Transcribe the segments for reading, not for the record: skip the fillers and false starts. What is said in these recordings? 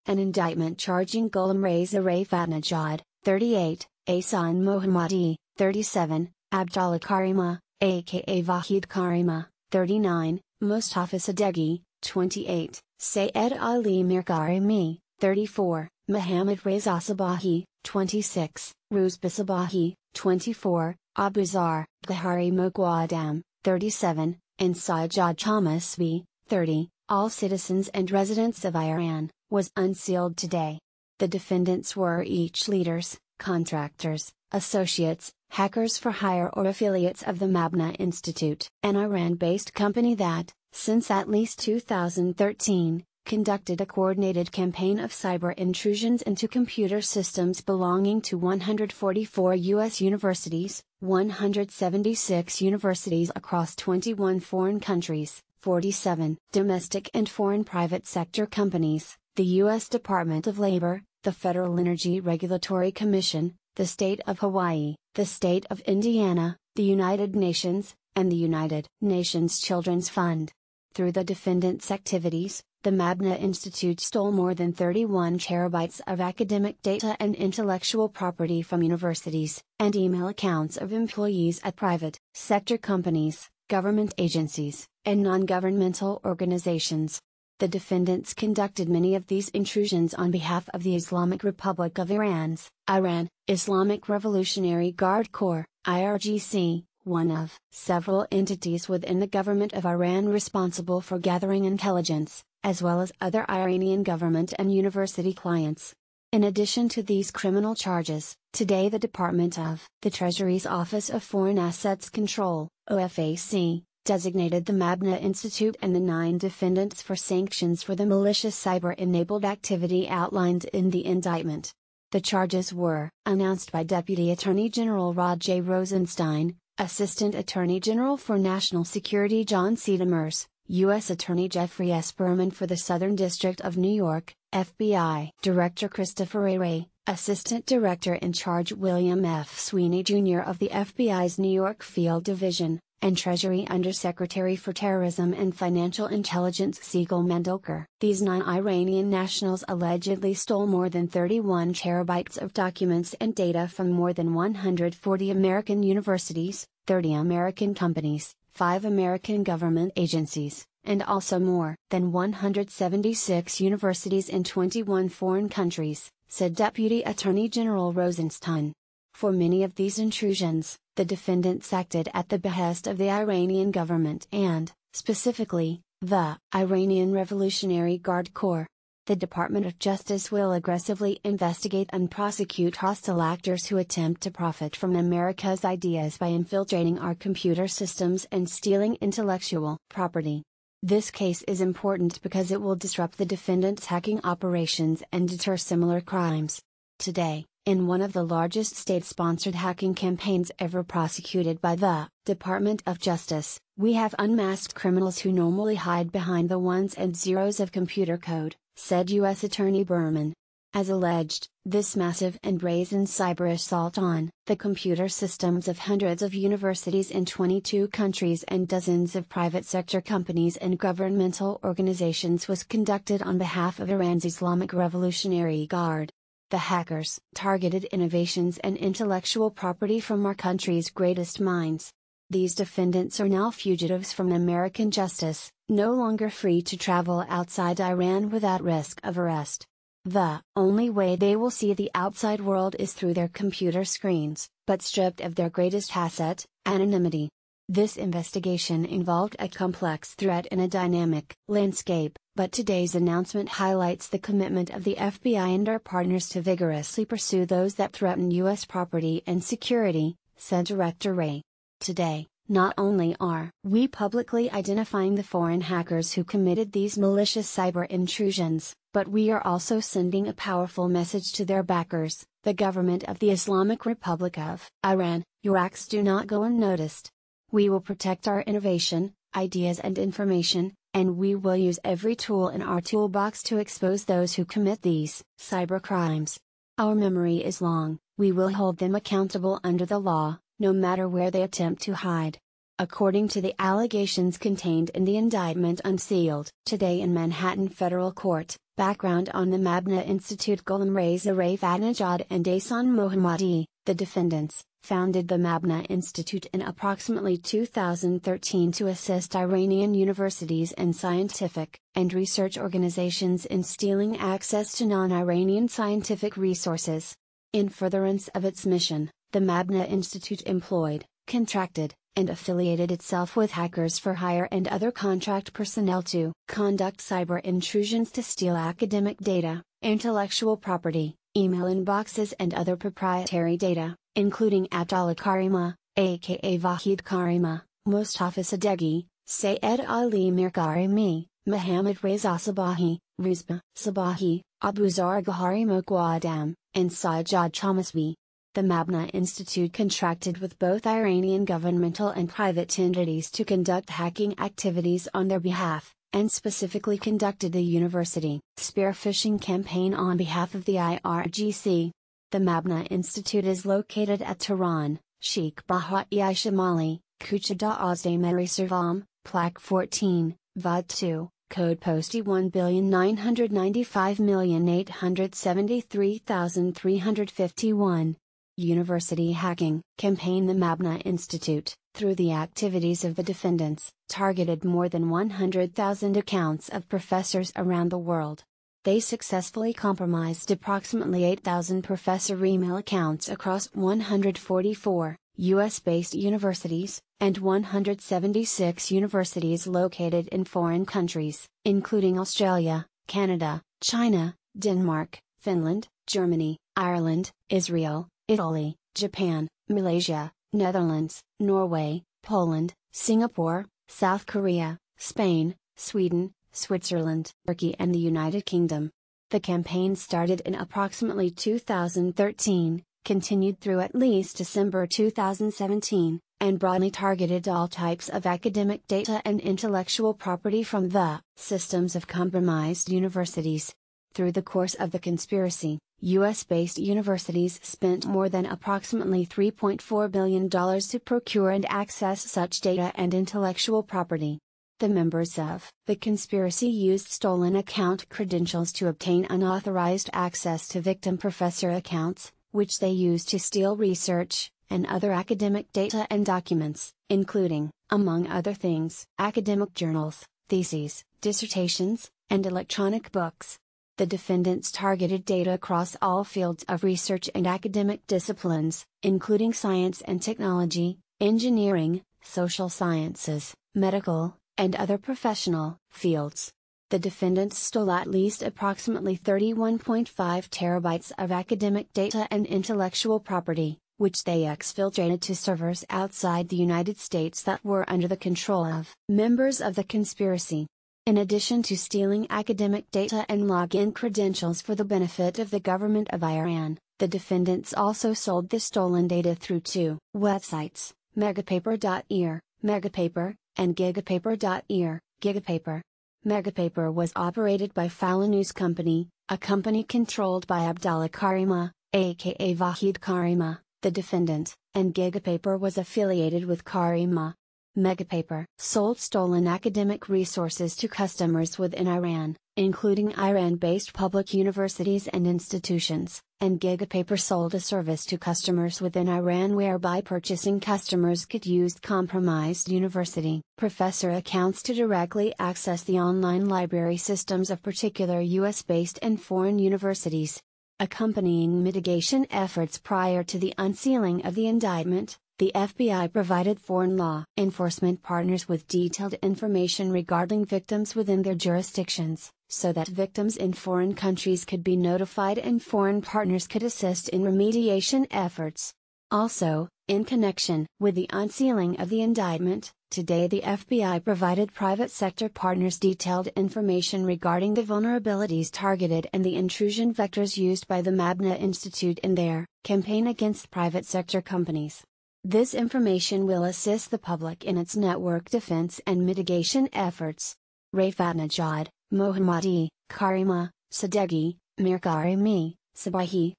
an indictment charging Ghulam Reza Raifatnejad, 38, Ahsan Mohammadi, 37, Abdallah Karima, aka Vahid Karima, 39, Mustafa Sadeghi, 28, Sayed Ali Mir Karimi, 34, Muhammad Reza Sabahi, 26, Ruzba Sabahi, 24, Abuzar, Ghahari Mogwadam, 37, and Sajjad Chamasbi, 30, all citizens and residents of Iran, was unsealed today. The defendants were each leaders, contractors, associates, hackers for hire or affiliates of the Mabna Institute, an Iran-based company that, since at least 2013, conducted a coordinated campaign of cyber intrusions into computer systems belonging to 144 U.S. universities, 176 universities across 21 foreign countries, 47 domestic and foreign private sector companies, the U.S. Department of Labor, the Federal Energy Regulatory Commission, the State of Hawaii, the State of Indiana, the United Nations, and the United Nations Children's Fund. Through the defendants' activities, the Mabna Institute stole more than 31 terabytes of academic data and intellectual property from universities, and email accounts of employees at private sector companies, government agencies, and non-governmental organizations. The defendants conducted many of these intrusions on behalf of the Islamic Republic of Iran's Iran Islamic Revolutionary Guard Corps, IRGC, one of several entities within the government of Iran responsible for gathering intelligence, as well as other Iranian government and university clients. In addition to these criminal charges, today the Department of the Treasury's Office of Foreign Assets Control, OFAC, designated the Mabna Institute and the 9 defendants for sanctions for the malicious cyber-enabled activity outlined in the indictment. The charges were announced by Deputy Attorney General Rod J. Rosenstein, Assistant Attorney General for National Security John C. Demers, U.S. Attorney Jeffrey S. Berman for the Southern District of New York, FBI Director Christopher A. Wray, Assistant Director in Charge William F. Sweeney Jr. of the FBI's New York Field Division, and Treasury Undersecretary for Terrorism and Financial Intelligence Sigal Mandelker. These 9 Iranian nationals allegedly stole more than 31 terabytes of documents and data from more than 140 American universities, 30 American companies, 5 American government agencies, and also more than 176 universities in 21 foreign countries, said Deputy Attorney General Rosenstein. For many of these intrusions, the defendants acted at the behest of the Iranian government and, specifically, the Iranian Revolutionary Guard Corps. The Department of Justice will aggressively investigate and prosecute hostile actors who attempt to profit from America's ideas by infiltrating our computer systems and stealing intellectual property. This case is important because it will disrupt the defendants' hacking operations and deter similar crimes. Today, in one of the largest state-sponsored hacking campaigns ever prosecuted by the Department of Justice, we have unmasked criminals who normally hide behind the ones and zeros of computer code, said U.S. Attorney Berman. As alleged, this massive and brazen cyber assault on the computer systems of hundreds of universities in 22 countries and dozens of private sector companies and governmental organizations was conducted on behalf of Iran's Islamic Revolutionary Guard. The hackers targeted innovations and intellectual property from our country's greatest minds. These defendants are now fugitives from American justice, no longer free to travel outside Iran without risk of arrest. The only way they will see the outside world is through their computer screens, but stripped of their greatest asset, anonymity. This investigation involved a complex threat in a dynamic landscape, but today's announcement highlights the commitment of the FBI and our partners to vigorously pursue those that threaten U.S. property and security, said Director Wray. Today, not only are we publicly identifying the foreign hackers who committed these malicious cyber intrusions, but we are also sending a powerful message to their backers, the government of the Islamic Republic of Iran: your acts do not go unnoticed. We will protect our innovation, ideas and information, and we will use every tool in our toolbox to expose those who commit these cyber crimes. Our memory is long, we will hold them accountable under the law, no matter where they attempt to hide. According to the allegations contained in the indictment unsealed today in Manhattan Federal Court, Background on the Mabna Institute. Ghulam Reza Fatnajad and Ahsan Mohammadi, the defendants, founded the Mabna Institute in approximately 2013 to assist Iranian universities and scientific and research organizations in stealing access to non-Iranian scientific resources. In furtherance of its mission, the Mabna Institute employed, contracted, and affiliated itself with hackers for hire and other contract personnel to conduct cyber intrusions to steal academic data, intellectual property, email inboxes and other proprietary data, including Abdallah Karima, aka Vahid Karima, Mustafa Sadeghi, Sayed Ali Mir Karimi, Muhammad Reza Sabahi, Rizba Sabahi, Abuzar Gahari Moqaddam, and Sajjad Chamasbi. The Mabna Institute contracted with both Iranian governmental and private entities to conduct hacking activities on their behalf, and specifically conducted the university spear phishing campaign on behalf of the IRGC. The Mabna Institute is located at Tehran, Sheikh Bahai Shamali, Kuchada Ozdamari Servam, Plaque 14, Vod 2, Code Posty 1,995,873,351. University hacking campaign. The Mabna Institute, through the activities of the defendants, targeted more than 100,000 accounts of professors around the world. They successfully compromised approximately 8,000 professor email accounts across 144 US-based universities, and 176 universities located in foreign countries, including Australia, Canada, China, Denmark, Finland, Germany, Ireland, Israel, Italy, Japan, Malaysia, Netherlands, Norway, Poland, Singapore, South Korea, Spain, Sweden, Switzerland, Turkey and the United Kingdom. The campaign started in approximately 2013, continued through at least December 2017, and broadly targeted all types of academic data and intellectual property from the systems of compromised universities. Through the course of the conspiracy, US-based universities spent more than approximately $3.4 billion to procure and access such data and intellectual property. The members of the conspiracy used stolen account credentials to obtain unauthorized access to victim professor accounts, which they used to steal research and other academic data and documents, including, among other things, academic journals, theses, dissertations, and electronic books. The defendants targeted data across all fields of research and academic disciplines, including science and technology, engineering, social sciences, medical, and other professional fields. The defendants stole at least approximately 31.5 terabytes of academic data and intellectual property, which they exfiltrated to servers outside the United States that were under the control of members of the conspiracy. In addition to stealing academic data and login credentials for the benefit of the government of Iran, the defendants also sold the stolen data through two websites, Megapaper.ear, Megapaper, and Gigapaper.ear, Gigapaper. Megapaper was operated by Fala News Company, a company controlled by Abdallah Karima, aka Vahid Karima, the defendant, and Gigapaper was affiliated with Karima. Megapaper sold stolen academic resources to customers within Iran, including Iran-based public universities and institutions, and Gigapaper sold a service to customers within Iran whereby purchasing customers could use compromised university professor accounts to directly access the online library systems of particular US-based and foreign universities. Accompanying mitigation efforts prior to the unsealing of the indictment, the FBI provided foreign law enforcement partners with detailed information regarding victims within their jurisdictions, so that victims in foreign countries could be notified and foreign partners could assist in remediation efforts. Also, in connection with the unsealing of the indictment, today the FBI provided private sector partners detailed information regarding the vulnerabilities targeted and the intrusion vectors used by the Mabna Institute in their campaign against private sector companies. This information will assist the public in its network defense and mitigation efforts. Fatnajad, Mohammadi, Karima, Sadeghi, Mir Karimi, Sabahi,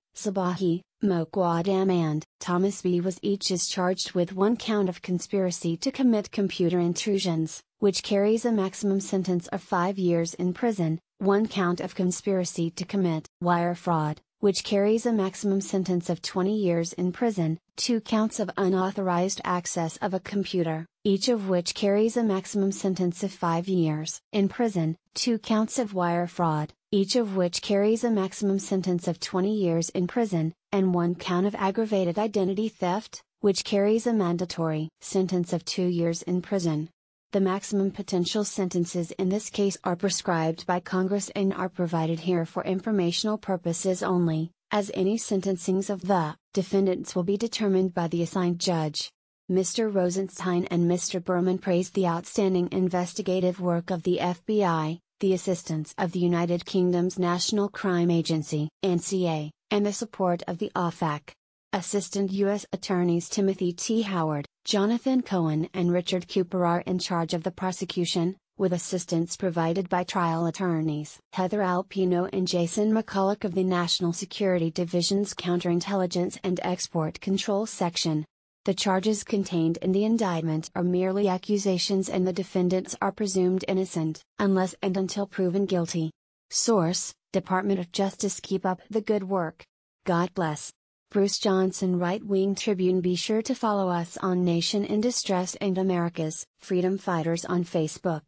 Moqaddam and Thomas B. was each is charged with one count of conspiracy to commit computer intrusions, which carries a maximum sentence of 5 years in prison, 1 count of conspiracy to commit wire fraud, which carries a maximum sentence of 20 years in prison, 2 counts of unauthorized access of a computer, each of which carries a maximum sentence of 5 years in prison, 2 counts of wire fraud, each of which carries a maximum sentence of 20 years in prison, and 1 count of aggravated identity theft, which carries a mandatory sentence of 2 years in prison. The maximum potential sentences in this case are prescribed by Congress and are provided here for informational purposes only, as any sentencings of the defendants will be determined by the assigned judge. Mr. Rosenstein and Mr. Berman praised the outstanding investigative work of the FBI, the assistance of the United Kingdom's National Crime Agency (NCA), and the support of the OFAC. Assistant U.S. Attorneys Timothy T. Howard, Jonathan Cohen and Richard Cooper are in charge of the prosecution, with assistance provided by trial attorneys Heather Alpino and Jason McCulloch of the National Security Division's Counterintelligence and Export Control Section. The charges contained in the indictment are merely accusations and the defendants are presumed innocent, unless and until proven guilty. Source: Department of Justice. Keep up the good work. God bless. Bruce Johnson, Right Wing Tribune. Be sure to follow us on Nation in Distress and America's Freedom Fighters on Facebook.